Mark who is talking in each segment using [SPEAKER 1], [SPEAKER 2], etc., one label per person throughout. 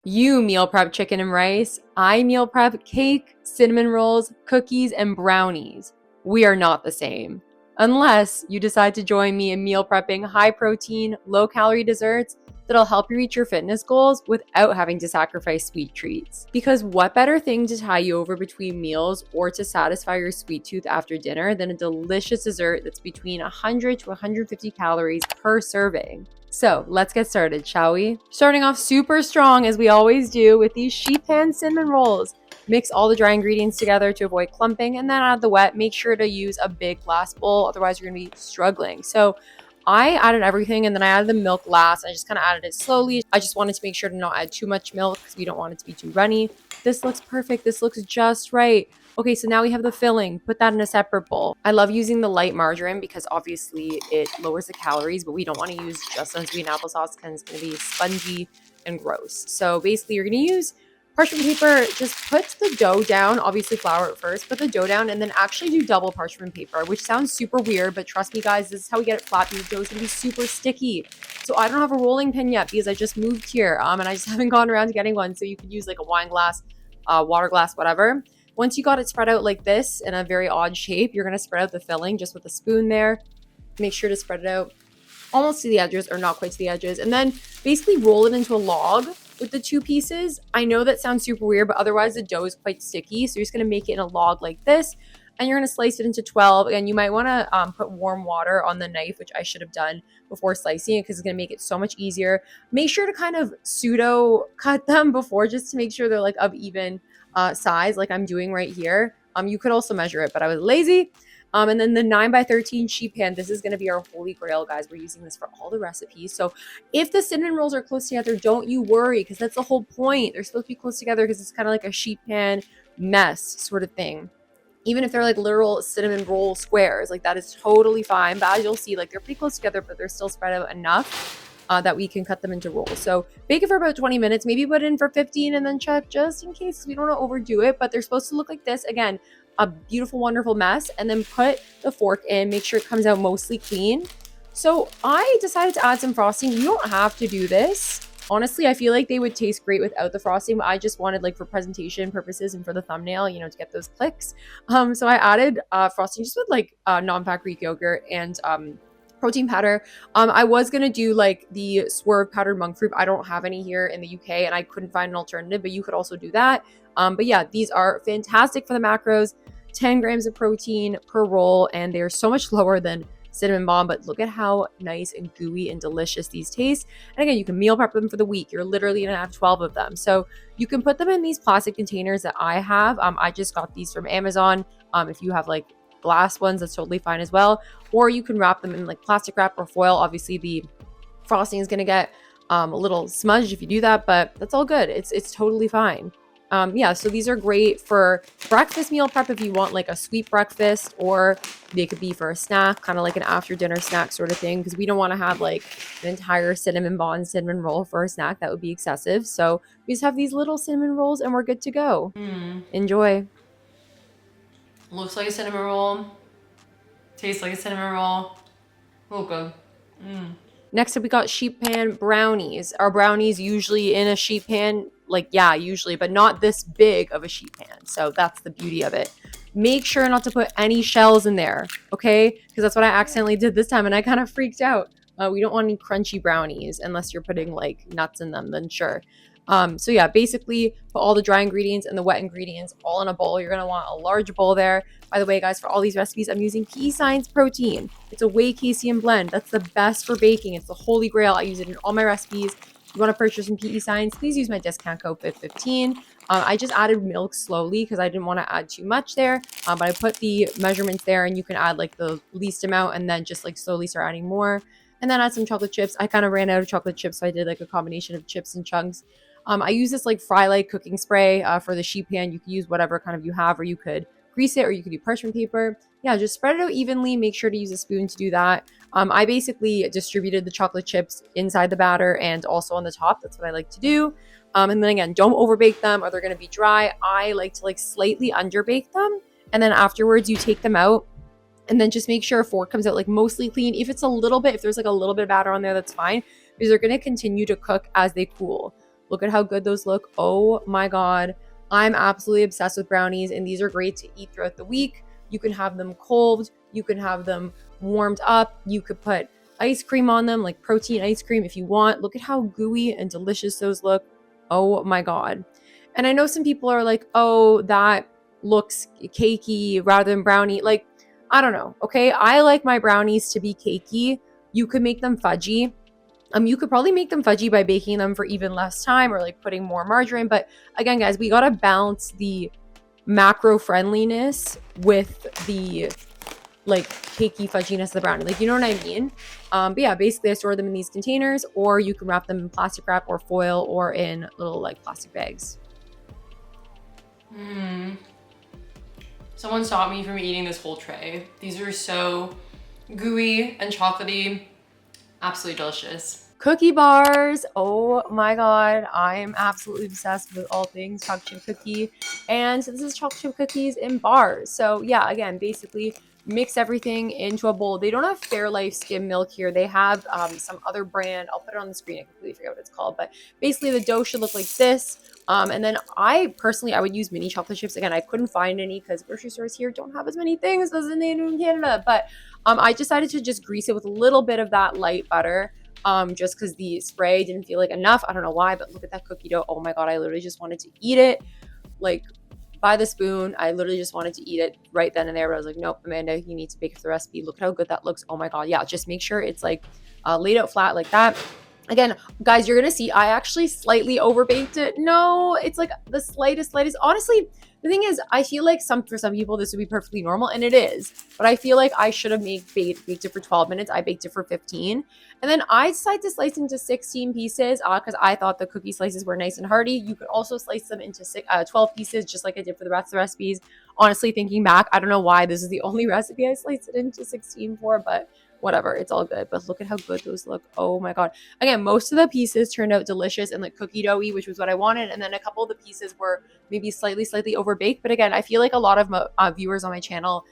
[SPEAKER 1] You meal prep chicken and rice. I meal prep cake, cinnamon rolls, cookies, and brownies. We are not the same. Unless you decide to join me in meal prepping high protein, low calorie desserts that'll help you reach your fitness goals without having to sacrifice sweet treats. Because what better thing to tie you over between meals or to satisfy your sweet tooth after dinner than a delicious dessert that's between 100 to 150 calories per serving? So let's get started, shall we? Starting off super strong as we always do with these sheet pan cinnamon rolls. Mix all the dry ingredients together to avoid clumping and then add the wet. Make sure to use a big glass bowl, otherwise you're gonna be struggling. So I added everything and then I added the milk last. I just kind of added it slowly. I just wanted to make sure to not add too much milk because we don't want it to be too runny. This looks perfect. This looks just right. Okay, so now we have the filling. Put that in a separate bowl. I love using the light margarine because obviously it lowers the calories, but we don't want to use just unsweetened applesauce because it's going to be spongy and gross. So basically you're going to use parchment paper. Just put the dough down, obviously flour it first, put the dough down and then actually do double parchment paper, which sounds super weird, but trust me guys, this is how we get it flat because the dough is gonna be super sticky. So I don't have a rolling pin yet because I just moved here and I just haven't gone around to getting one. So you could use like a wine glass, water glass, whatever. Once you got it spread out like this in a very odd shape, you're gonna spread out the filling just with a spoon there. Make sure to spread it out almost to the edges or not quite to the edges. And then basically roll it into a log with the two pieces. I know that sounds super weird, but otherwise the dough is quite sticky. So you're just going to make it in a log like this and you're going to slice it into 12. And you might want to put warm water on the knife, which I should have done before slicing it because it's going to make it so much easier. Make sure to kind of pseudo cut them before just to make sure they're like of even size like I'm doing right here. You could also measure it, but I was lazy. And then the 9x13 sheet pan, this is going to be our holy grail, guys. We're using this for all the recipes. So if the cinnamon rolls are close together, don't you worry, because that's the whole point. They're supposed to be close together because it's kind of like a sheet pan mess sort of thing. Even if they're like literal cinnamon roll squares, like that is totally fine. But as you'll see, like they're pretty close together, but they're still spread out enough that we can cut them into rolls. So bake it for about 20 minutes, maybe put it in for 15 and then check just in case we don't want to overdo it. But they're supposed to look like this. Again, a beautiful, wonderful mess. And then put the fork in, make sure it comes out mostly clean. So I decided to add some frosting. You don't have to do this. Honestly, I feel like they would taste great without the frosting, but I just wanted like for presentation purposes and for the thumbnail, you know, to get those clicks. So I added frosting just with like non-fat Greek yogurt and protein powder. I was gonna do like the Swerve powdered monk fruit. I don't have any here in the UK and I couldn't find an alternative, but you could also do that. But yeah, these are fantastic for the macros. 10 grams of protein per roll, and they're so much lower than cinnamon bomb, but look at how nice and gooey and delicious these taste. And again, you can meal prep them for the week. You're literally gonna have 12 of them. So you can put them in these plastic containers that I have. I just got these from Amazon. If you have like glass ones, that's totally fine as well. Or you can wrap them in like plastic wrap or foil. Obviously the frosting is gonna get a little smudged if you do that, but that's all good. It's totally fine. Yeah, so these are great for breakfast meal prep if you want like a sweet breakfast, or they could be for a snack, kind of like an after dinner snack sort of thing, because we don't want to have like an entire cinnamon bun cinnamon roll for a snack. That would be excessive. So we just have these little cinnamon rolls and we're good to go. Enjoy.
[SPEAKER 2] Looks like a cinnamon roll. Tastes like a cinnamon roll. Oh, good.
[SPEAKER 1] Next up, we got sheet pan brownies. Our brownies usually in a sheet pan, like, yeah, usually, but not this big of a sheet pan. So that's the beauty of it. Make sure not to put any shells in there, okay? Because that's what I accidentally did this time and I kind of freaked out. We don't want any crunchy brownies unless you're putting like nuts in them, then sure. So yeah, basically put all the dry ingredients and the wet ingredients all in a bowl. You're going to want a large bowl there. By the way, guys, for all these recipes, I'm using Pea Science protein. It's a whey casein blend. That's the best for baking. It's the holy grail. I use it in all my recipes. If you want to purchase some PE Science, please use my discount code FIT15. I just added milk slowly because I didn't want to add too much there. But I put the measurements there and you can add like the least amount and then just like slowly start adding more. And then add some chocolate chips. I kind of ran out of chocolate chips, so I did like a combination of chips and chunks. I use this like fry light cooking spray for the sheet pan. You can use whatever kind of you have, or you could grease it, or you could do parchment paper. Yeah, just spread it out evenly. Make sure to use a spoon to do that. I basically distributed the chocolate chips inside the batter and also on the top. That's what I like to do. And then again, don't overbake them or they're going to be dry. I like to like slightly underbake them. And then afterwards you take them out and then just make sure a fork comes out like mostly clean. If there's like a little bit of batter on there, that's fine because they're going to continue to cook as they cool. Look at how good those look. Oh my God. I'm absolutely obsessed with brownies, and these are great to eat throughout the week. You can have them cold. You can have them warmed up. You could put ice cream on them, like protein ice cream if you want. Look at how gooey and delicious those look. Oh my God. And I know some people are like, oh, that looks cakey rather than brownie. Like, I don't know. Okay. I like my brownies to be cakey. You could make them fudgy. You could probably make them fudgy by baking them for even less time or like putting more margarine. But again, guys, we got to balance the macro friendliness with the like cakey fudginess of the brownie. Like, you know what I mean? But yeah, basically I store them in these containers, or you can wrap them in plastic wrap or foil or in little like plastic bags.
[SPEAKER 2] Someone stopped me from eating this whole tray. These are so gooey and chocolatey. Absolutely delicious.
[SPEAKER 1] Cookie bars. Oh my God. I'm absolutely obsessed with all things chocolate chip cookie. And this is chocolate chip cookies in bars. So yeah, again, basically mix everything into a bowl. They don't have Fairlife skim milk here. They have some other brand. I'll put it on the screen. I completely forget what it's called. But basically the dough should look like this. And then I would use mini chocolate chips. Again, I couldn't find any because grocery stores here don't have as many things as they do in Canada. But I decided to just grease it with a little bit of that light butter. Just because the spray didn't feel like enough. I don't know why, but look at that cookie dough. Oh my God, I literally just wanted to eat it like by the spoon. I literally just wanted to eat it right then and there. But I was like, nope, Amanda, you need to bake for the recipe. Look at how good that looks. Oh my God. Yeah, just make sure it's like laid out flat like that. Again, guys, you're gonna see I actually slightly overbaked it. No, it's like the slightest. Honestly, the thing is, I feel like for some people this would be perfectly normal, and it is. But I feel like I should have baked it for 12 minutes. I baked it for 15, and then I decided to slice into 16 pieces because I thought the cookie slices were nice and hearty. You could also slice them into 12 pieces, just like I did for the rest of the recipes. Honestly, thinking back, I don't know why this is the only recipe I sliced it into 16 for, but whatever, it's all good. But look at how good those look. Oh my God. Again, most of the pieces turned out delicious and like cookie doughy, which was what I wanted. And then a couple of the pieces were maybe slightly overbaked. But again, I feel like a lot of viewers on my channel,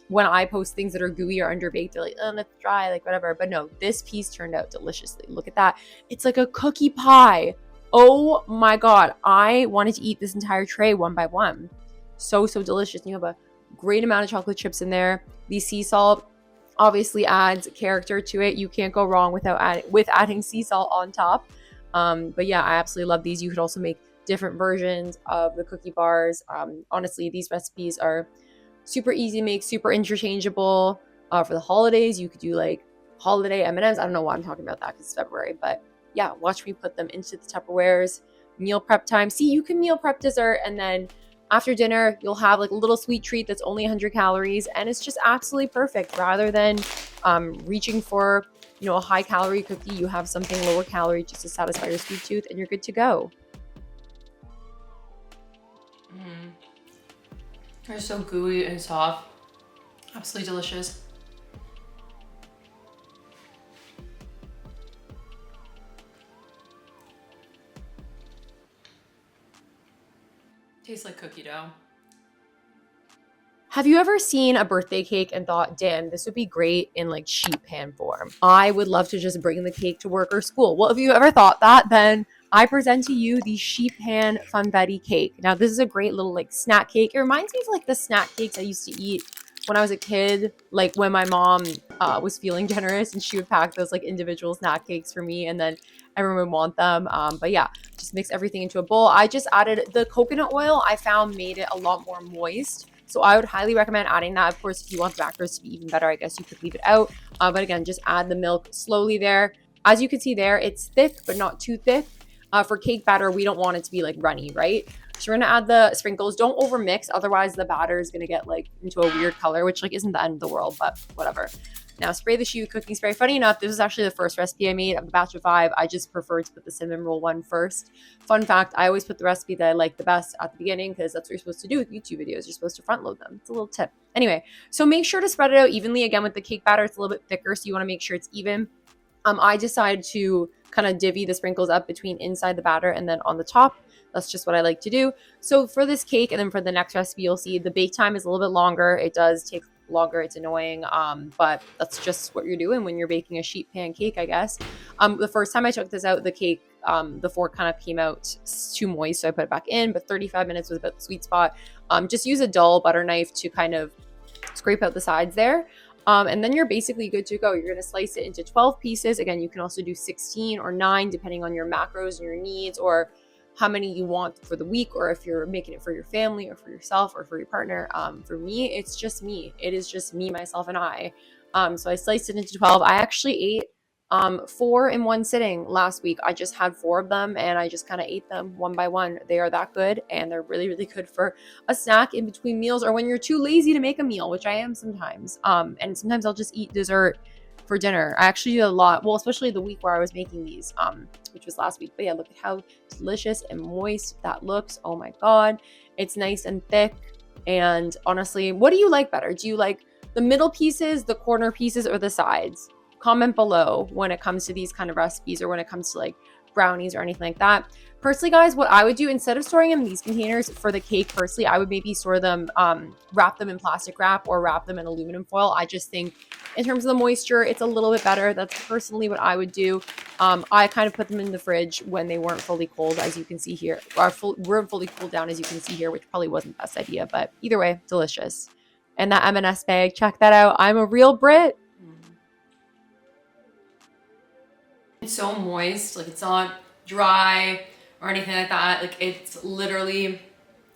[SPEAKER 1] when I post things that are gooey or underbaked, they're like, oh, that's dry, like whatever. But no, this piece turned out deliciously. Look at that. It's like a cookie pie. Oh my God. I wanted to eat this entire tray one by one. So delicious. You have a great amount of chocolate chips in there. The sea salt obviously adds character to it. You can't go wrong with adding sea salt on top. But yeah, I absolutely love these. You could also make different versions of the cookie bars. Honestly, these recipes are super easy to make, super interchangeable. For the holidays, you could do like holiday M&Ms. I don't know why I'm talking about that because it's February, but yeah, watch me put them into the Tupperwares. Meal prep time. See, you can meal prep dessert, and then after dinner, you'll have like a little sweet treat that's only 100 calories, and it's just absolutely perfect. Rather than reaching for, a high calorie cookie, you have something lower calorie just to satisfy your sweet tooth, and you're good to go.
[SPEAKER 2] They're so gooey and soft. Absolutely delicious. Tastes like cookie dough.
[SPEAKER 1] Have you ever seen a birthday cake and thought, damn, this would be great in like sheet pan form? I would love to just bring the cake to work or school. Well, if you ever thought that, then I present to you the sheet pan Funfetti cake. Now, this is a great little like snack cake. It reminds me of like the snack cakes I used to eat when I was a kid, like when my mom was feeling generous and she would pack those like individual snack cakes for me, and then everyone would want them. But yeah, just mix everything into a bowl. I just added the coconut oil. I found made it a lot more moist. So I would highly recommend adding that. Of course, if you want the macros to be even better, I guess you could leave it out. But again, just add the milk slowly there. As you can see there, it's thick, but not too thick. For cake batter, we don't want it to be like runny, right? So we're gonna add the sprinkles. Don't over mix, otherwise the batter is gonna get like into a weird color, which like isn't the end of the world, but whatever. Now spray the shoe cooking spray. Funny enough, this was actually the first recipe I made of the batch of 5. I just preferred to put the cinnamon roll one first. Fun fact, I always put the recipe that I like the best at the beginning because that's what you're supposed to do with YouTube videos. You're supposed to front load them. It's a little tip. Anyway, so make sure to spread it out evenly. Again, with the cake batter, it's a little bit thicker, so you want to make sure it's even. I decided to kind of divvy the sprinkles up between inside the batter and then on the top. That's just what I like to do. So for this cake and then for the next recipe, you'll see the bake time is a little bit longer. It does take longer. It's annoying. But that's just what you're doing when you're baking a sheet pan cake, I guess. The first time I took this out, the cake the fork kind of came out too moist, so I put it back in, but 35 minutes was about the sweet spot. Just use a dull butter knife to kind of scrape out the sides there. And then you're basically good to go. You're going to slice it into 12 pieces. Again, you can also do 16 or 9 depending on your macros and your needs, or how many you want for the week, or if you're making it for your family or for yourself or for your partner. For me, it's just me. It is just me, myself, and I. So I sliced it into 12. I actually ate 4 in one sitting last week. I just had 4 of them and I just kind of ate them one by one. They are that good, and they're really, really good for a snack in between meals, or when you're too lazy to make a meal, which I am sometimes. And sometimes I'll just eat dessert for dinner. I actually do a lot, well, especially the week where I was making these, which was last week. But yeah, look at how delicious and moist that looks. Oh my God. It's nice and thick. And honestly, what do you like better? Do you like the middle pieces, the corner pieces, or the sides? Comment below when it comes to these kind of recipes, or when it comes to like brownies or anything like that. Personally, guys, what I would do instead of storing them in these containers for the cake, personally, I would maybe store them, wrap them in plastic wrap or wrap them in aluminum foil. I just think in terms of the moisture, it's a little bit better. That's personally what I would do. I kind of put them in the fridge when they weren't fully cold, as you can see here, or weren't fully cooled down, as you can see here, which probably wasn't the best idea, but either way, delicious. And that M&S bag, check that out. I'm a real Brit.
[SPEAKER 2] It's so moist, like it's not dry or anything like that. Like it's literally,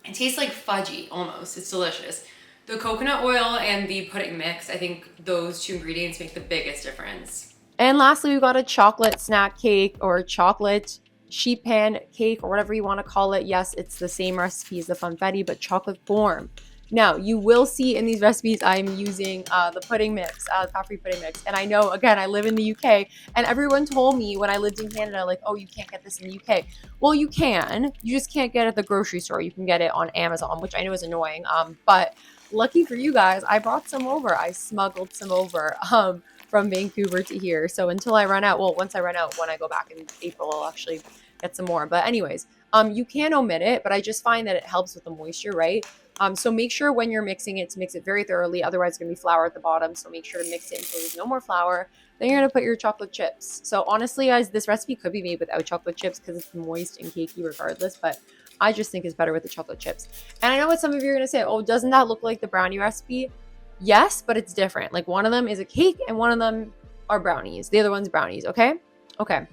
[SPEAKER 2] it tastes like fudgy almost. It's delicious. The coconut oil and the pudding mix, I think those 2 ingredients make the biggest difference.
[SPEAKER 1] And lastly, we got a chocolate snack cake, or chocolate sheet pan cake, or whatever you want to call it. Yes, it's the same recipe as the Funfetti, but chocolate form. Now, you will see in these recipes, I'm using the pudding mix, the fat-free pudding mix. And I know, again, I live in the UK, and everyone told me when I lived in Canada, like, oh, you can't get this in the UK. Well, you can. You just can't get it at the grocery store. You can get it on Amazon, which I know is annoying. But lucky for you guys, I brought some over. I smuggled some over from Vancouver to here. So until I run out, well, once I run out, when I go back in April, I'll actually get some more. But anyways, you can omit it, but I just find that it helps with the moisture, right? So make sure when you're mixing it to mix it very thoroughly. Otherwise, it's going to be flour at the bottom. So make sure to mix it until there's no more flour. Then you're going to put your chocolate chips. So honestly, guys, this recipe could be made without chocolate chips because it's moist and cakey regardless. But I just think it's better with the chocolate chips. And I know what some of you are going to say. Oh, doesn't that look like the brownie recipe? Yes, but it's different. Like one of them is a cake and one of them are brownies. The other one's brownies. Okay. Okay.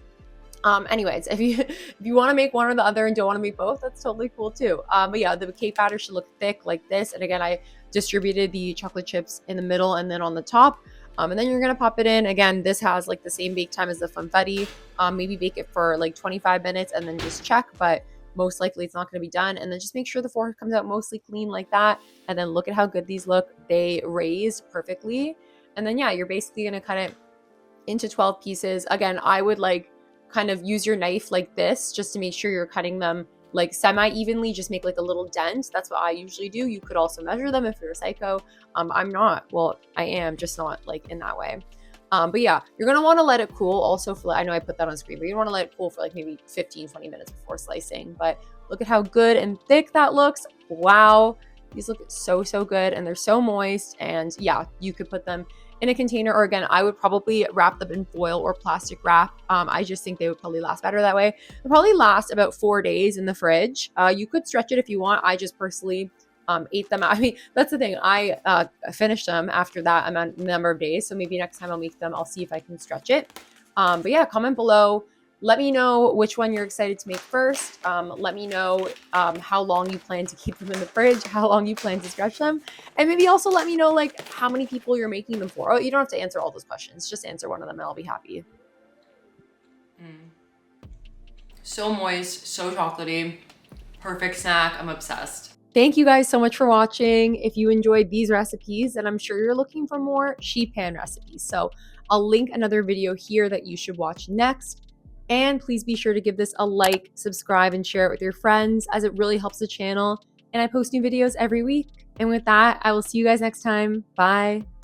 [SPEAKER 1] Anyways, if you want to make one or the other and don't want to make both, that's totally cool too. But yeah, the cake batter should look thick like this. And again, I distributed the chocolate chips in the middle and then on the top. And then you're going to pop it in. Again, this has like the same bake time as the Funfetti. Maybe bake it for like 25 minutes and then just check, but most likely it's not going to be done. And then just make sure the fork comes out mostly clean like that. And then look at how good these look. They raised perfectly. And then yeah, you're basically going to cut it into 12 pieces. Again, I would like kind of use your knife like this just to make sure you're cutting them like semi-evenly. Just make like a little dent. That's what I usually do. You could also measure them if you're a psycho. I'm not. Well, I am, just not like in that way. But yeah, you're going to want to let it cool also for, I know I put that on screen, but you want to let it cool for like maybe 15-20 minutes before slicing. But look at how good and thick that looks. Wow. These look so, so good, and they're so moist. And yeah, you could put them in a container, or again, I would probably wrap them in foil or plastic wrap. I just think they would probably last better that way. They'll probably last about 4 days in the fridge. You could stretch it if you want. I just personally ate them. I mean, that's the thing. I finished them after that number of days. So maybe next time I'll make them, I'll see if I can stretch it. But yeah, comment below. Let me know which one you're excited to make first. Let me know how long you plan to keep them in the fridge, how long you plan to stretch them. And maybe also let me know like how many people you're making them for. Oh, you don't have to answer all those questions. Just answer one of them and I'll be happy.
[SPEAKER 2] So moist, so chocolatey, perfect snack. I'm obsessed.
[SPEAKER 1] Thank you guys so much for watching. If you enjoyed these recipes, and I'm sure you're looking for more sheet pan recipes, so I'll link another video here that you should watch next. And please be sure to give this a like, subscribe, and share it with your friends, as it really helps the channel. And I post new videos every week. And with that, I will see you guys next time. Bye.